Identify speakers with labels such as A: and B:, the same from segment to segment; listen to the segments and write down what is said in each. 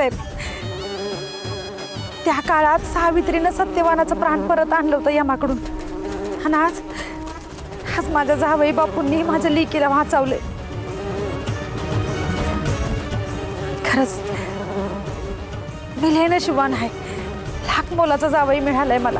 A: साहेब, त्या काळात सावित्रीनं सत्यवानाचं प्राण परत आणलं होतं यमाकडून, आणि आज माझ्या जावई बापूंनी माझ्या लेकीला वाचवले. खरंच मी लय नशिबान आहे, लाख मोलाचा जावई मिळालाय मला.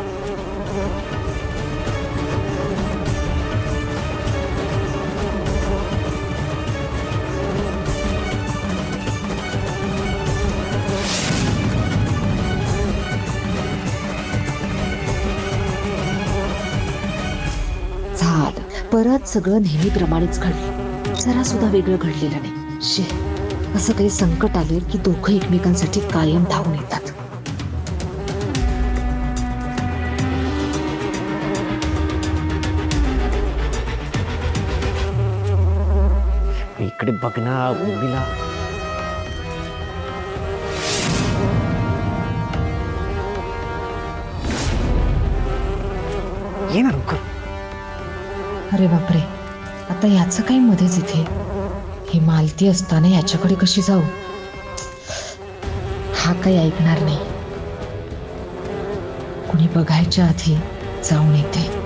B: परत सगळं नेहमीप्रमाणेच घडलं, जरा सुद्धा वेगळं घडलेलं नाही. शे, असं काही संकट आले की दोघं एकमेकांसाठी कायम धावून येतात.
C: इकडे बघ ना उर्मिला. ये ना लवकर.
B: अरे बापरे, आता याचं काही मध्येच इथे. ही मालती असताना याच्याकडे कशी जाऊ? हा काही ऐकणार नाही. कुणी बघायच्या आधी जाऊन येते.